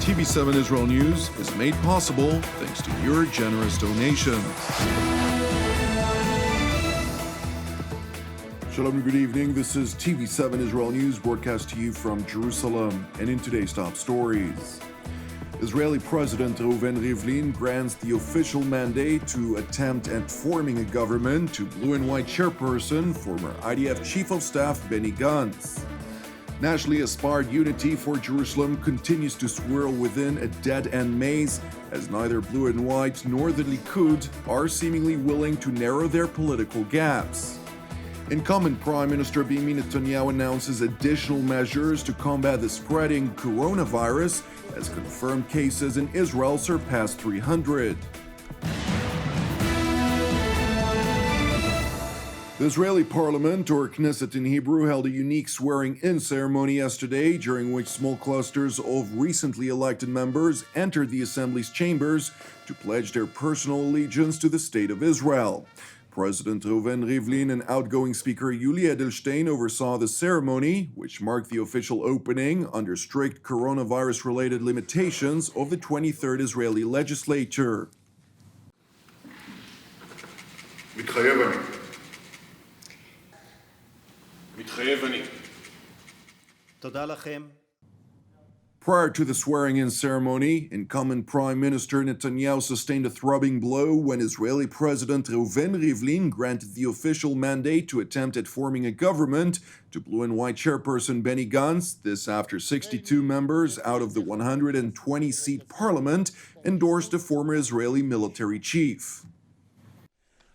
TV7 Israel News is made possible thanks to your generous donations. Shalom and good evening. This is TV7 Israel News broadcast to you from Jerusalem. And in today's top stories, Israeli President Reuven Rivlin grants the official mandate to attempt at forming a government to Blue and White chairperson, former IDF Chief of Staff Benny Gantz. Nationally aspired unity for Jerusalem continues to swirl within a dead-end maze as neither Blue and White nor the Likud are seemingly willing to narrow their political gaps. Incumbent Prime Minister Benjamin Netanyahu announces additional measures to combat the spreading coronavirus as confirmed cases in Israel surpass 300. The Israeli parliament, or Knesset in Hebrew, held a unique swearing-in ceremony yesterday, during which small clusters of recently elected members entered the assembly's chambers to pledge their personal allegiance to the State of Israel. President Reuven Rivlin and outgoing Speaker Yuli Edelstein oversaw the ceremony, which marked the official opening, under strict coronavirus-related limitations, of the 23rd Israeli legislature. מתחייב אני. תודה לכם. Prior to the swearing-in ceremony, incumbent Prime Minister Netanyahu sustained a throbbing blow when Israeli President Reuven Rivlin granted the official mandate to attempt at forming a government to Blue and White chairperson Benny Gantz, this after 62 members out of the 120-seat parliament endorsed the former Israeli military chief.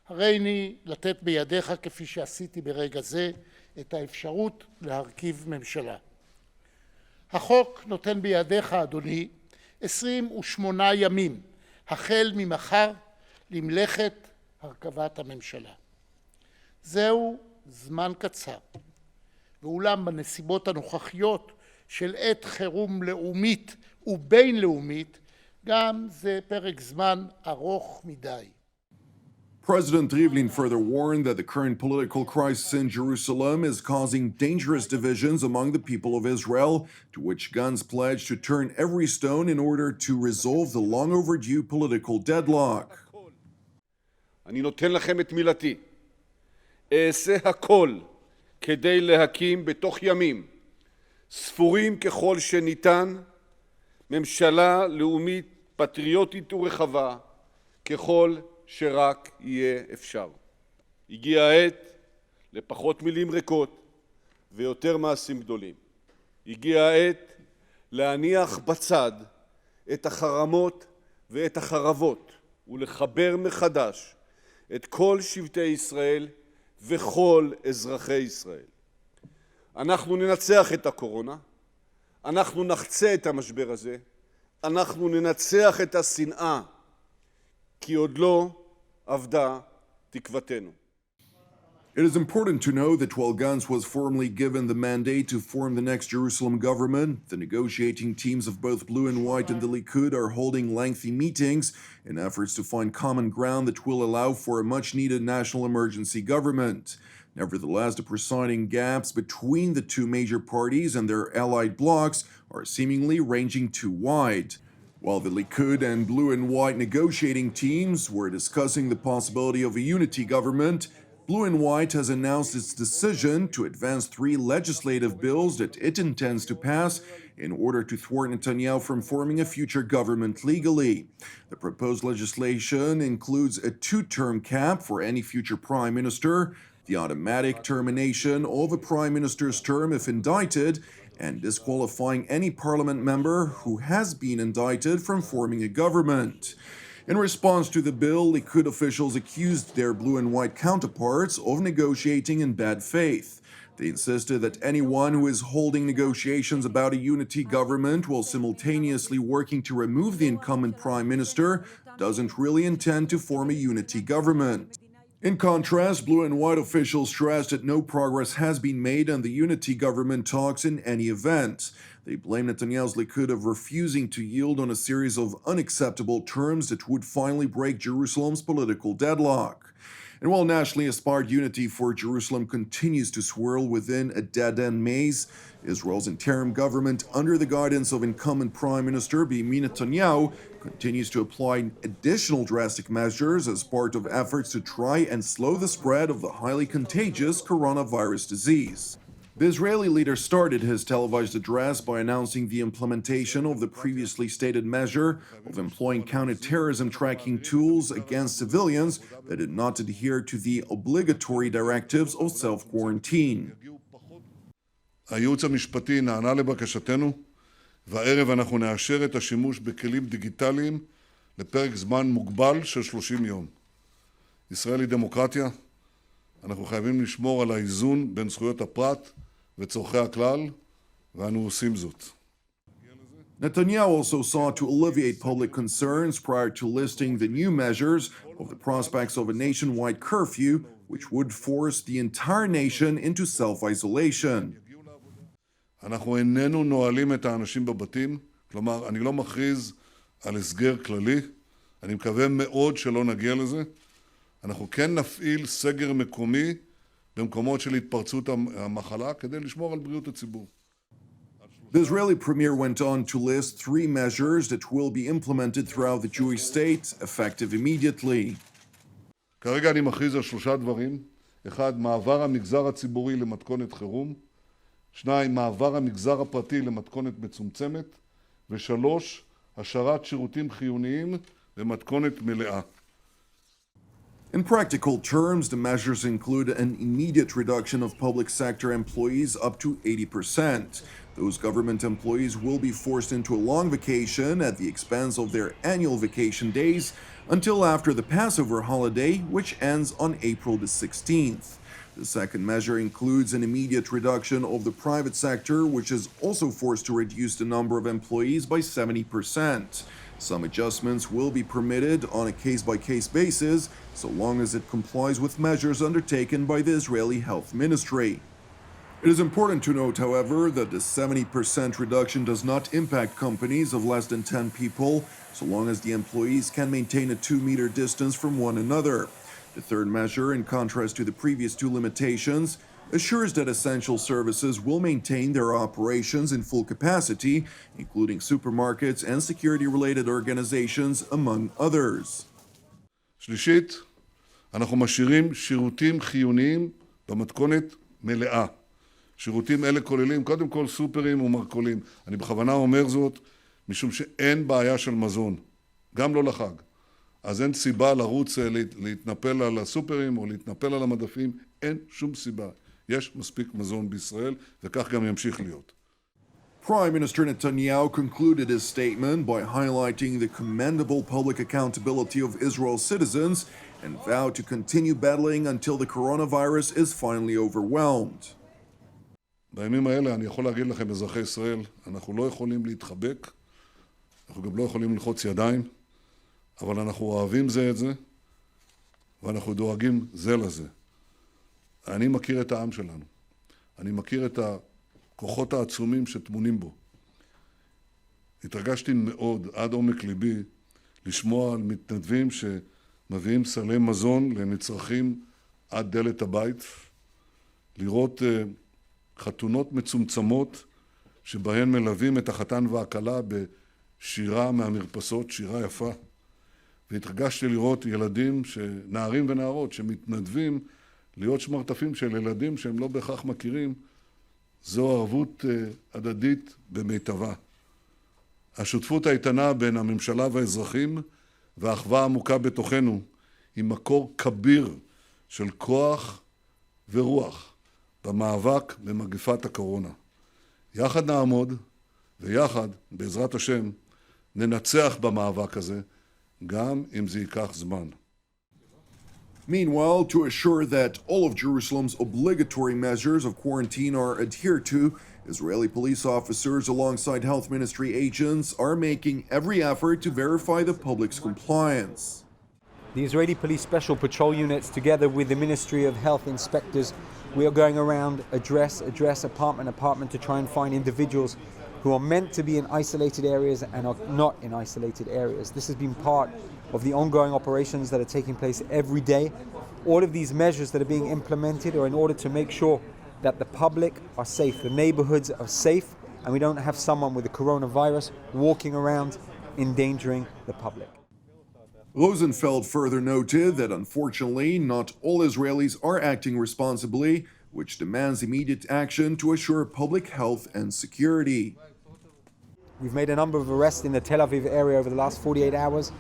הריני לתת בידיך, כפי שעשיתי ברגע זה, את האפשרות להרכיב ממשלה. החוק נותן בידיך, אדוני, 28 ימים, החל ממחר, למלאכת הרכבת הממשלה. זהו זמן קצר, ואולם בנסיבות הנוכחיות של עת חירום לאומית ובינלאומית, גם זה פרק זמן ארוך מדי. President Rivlin further warned that the current political crisis in Jerusalem is causing dangerous divisions among the people of Israel, to which Gantz pledged to turn every stone in order to resolve the long overdue political deadlock. אני נותן לכם את מילתי. אעשה הכל כדי להקים בתוך ימים, ספורים ככל שניתן, ממשלה לאומית פטריוטית ורחבה ככל שרק יהיה אפשר. הגיע העת לפחות מילים ריקות ויותר מעשים גדולים. הגיע העת להניח בצד את החרמות ואת החרבות ולחבר מחדש את כל שבטי ישראל וכל אזרחי ישראל. אנחנו ננצח את הקורונה, אנחנו נחצה את המשבר הזה, אנחנו ננצח את השנאה, כי עוד לא עבדה תקוותנו. It is important to know that while Gantz was formally given the mandate to form the next Jerusalem government, the negotiating teams of both Blue and White and the Likud are holding lengthy meetings in efforts to find common ground that will allow for a much-needed national emergency government. Nevertheless, the presiding gaps between the two major parties and their allied blocs are seemingly ranging too wide. While the Likud and Blue and White negotiating teams were discussing the possibility of a unity government, Blue and White has announced its decision to advance 3 legislative bills that it intends to pass in order to thwart Netanyahu from forming a future government legally. The proposed legislation includes a 2-term cap for any future prime minister, the automatic termination of a prime minister's term if indicted, and disqualifying any parliament member who has been indicted from forming a government. In response to the bill, Likud officials accused their Blue and White counterparts of negotiating in bad faith. They insisted that anyone who is holding negotiations about a unity government while simultaneously working to remove the incumbent prime minister doesn't really intend to form a unity government. In contrast, Blue and White officials stressed that no progress has been made on the unity government talks in any event. They blame Netanyahu's Likud of refusing to yield on a series of unacceptable terms that would finally break Jerusalem's political deadlock. And while nationally aspired unity for Jerusalem continues to swirl within a dead-end maze, Israel's interim government, under the guidance of incumbent Prime Minister Benjamin Netanyahu, continues to apply additional drastic measures as part of efforts to try and slow the spread of the highly contagious coronavirus disease. The Israeli leader started his televised address by announcing the implementation of the previously stated measure of employing counterterrorism tracking tools against civilians that did not adhere to the obligatory directives of self-quarantine. הייעוץ המשפטי נענה לבקשתנו, והערב אנחנו נאשר את השימוש בכלים דיגיטליים לפרק זמן מוגבל של 30 יום. ישראל היא דמוקרטיה, אנחנו חייבים לשמור על האיזון בין זכויות הפרט וצורכי הכלל, ואנו עושים זאת. Netanyahu also sought to alleviate public concerns prior to listing the new measures of the prospects of a nationwide curfew, which would force the entire nation into self-isolation. אנחנו איננו נועלים את האנשים בבתים, כלומר, אני לא מכריז על הסגר כללי, אני מקווה מאוד שלא נגיע לזה. אנחנו כן נפעיל סגר מקומי במקומות של התפרצות המחלה כדי לשמור על בריאות הציבור. The Israeli premier went on to list 3 measures that will be implemented throughout the Jewish state, effective immediately. כרגע אני מכריז על 3 דברים. 1, מעבר המגזר הציבורי למתכונת חירום. 2, מעבר המגזר הפרטי למתכונת מצומצמת. ו3, השארת שירותים חיוניים במתכונת מלאה. In practical terms, the measures include an immediate reduction of public sector employees up to 80%. Those government employees will be forced into a long vacation at the expense of their annual vacation days until after the Passover holiday, which ends on April the 16th. The second measure includes an immediate reduction of the private sector, which is also forced to reduce the number of employees by 70%. Some adjustments will be permitted on a case-by-case basis, so long as it complies with measures undertaken by the Israeli Health Ministry. It is important to note, however, that the 70% reduction does not impact companies of less than 10 people, so long as the employees can maintain a 2-meter distance from one another. The third measure, in contrast to the previous 2 limitations, assures that essential services will maintain their operations in full capacity, including supermarkets and security-related organizations, among others. שלישית, אנחנו משאירים שירותים חיוניים במתכונת מלאה. שירותים אלה כוללים קודם כל סופרים ומרכולים. אני בכוונה אומר זאת משום שאין בעיה של מזון, גם לא לחג. אז אין סיבה לרוץ להתנפל על הסופרים או להתנפל על המדפים, אין שום סיבה. יש מספיק מזון בישראל, וכך גם ימשיך להיות. Prime Minister Netanyahu concluded his statement by highlighting the commendable public accountability of Israel's citizens and vowed to continue battling until the coronavirus is finally overwhelmed. בימים האלה אני יכול להגיד לכם, אזרחי ישראל, אנחנו לא יכולים להתחבק, אנחנו גם לא יכולים ללחוץ ידיים, אבל אנחנו אוהבים זה את זה, ואנחנו דואגים זה לזה. אני מכיר את העם שלנו. אני מכיר את הכוחות העצומים שטמונים בו. התרגשתי מאוד, עד עומק ליבי, לשמוע על מתנדבים שמביאים סלי מזון לנצרכים עד דלת הבית, לראות חתונות מצומצמות שבהן מלווים את החתן והכלה בשירה מהמרפסות, שירה יפה. והתרגשתי לראות ילדים, נערים ונערות, שמתנדבים להיות שמרטפים של ילדים שהם לא בהכרח מכירים. זו ערבות הדדית במיטבה. השותפות האיתנה בין הממשלה והאזרחים והאחווה העמוקה בתוכנו היא מקור כביר של כוח ורוח במאבק במגפת הקורונה. יחד נעמוד ויחד, בעזרת השם, ננצח במאבק הזה, גם אם זה ייקח זמן. Meanwhile, to assure that all of Jerusalem's obligatory measures of quarantine are adhered to, Israeli police officers alongside health ministry agents are making every effort to verify the public's compliance. The Israeli Police Special Patrol Units, together with the Ministry of Health inspectors, we are going around address, apartment to try and find individuals who are meant to be in isolated areas and are not in isolated areas. This has been part of the ongoing operations that are taking place every day All of these measures that are being implemented are in order to make sure that the public are safe, the neighborhoods are safe, and we don't have someone with the coronavirus walking around endangering the public. Rosenfeld further noted that unfortunately not all Israelis are acting responsibly, which demands immediate action to assure public health and security. We've made a number of arrests in the Tel Aviv area over the last 48 hours.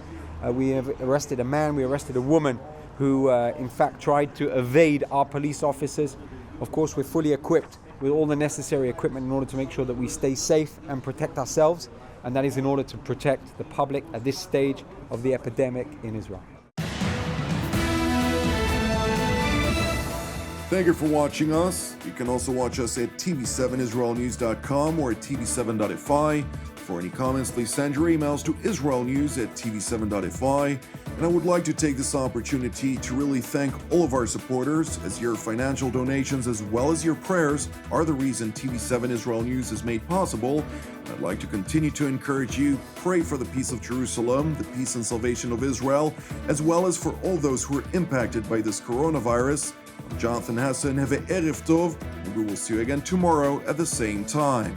We have arrested a man, we arrested a woman who in fact tried to evade our police officers. Of course, we're fully equipped with all the necessary equipment in order to make sure that we stay safe and protect ourselves, and that is in order to protect the public at this stage of the epidemic in Israel. Thank you for watching us. You can also watch us at tv7israelnews.com or at tv7.fi. For any comments, please send your emails to israelnews@tv7.fi. And I would like to take this opportunity to really thank all of our supporters, as your financial donations as well as your prayers are the reason TV7 Israel News is made possible. I'd like to continue to encourage you, pray for the peace of Jerusalem, the peace and salvation of Israel, as well as for all those who are impacted by this coronavirus. I'm Jonathan Hassan. Have a Erev Tov, and we will see you again tomorrow at the same time.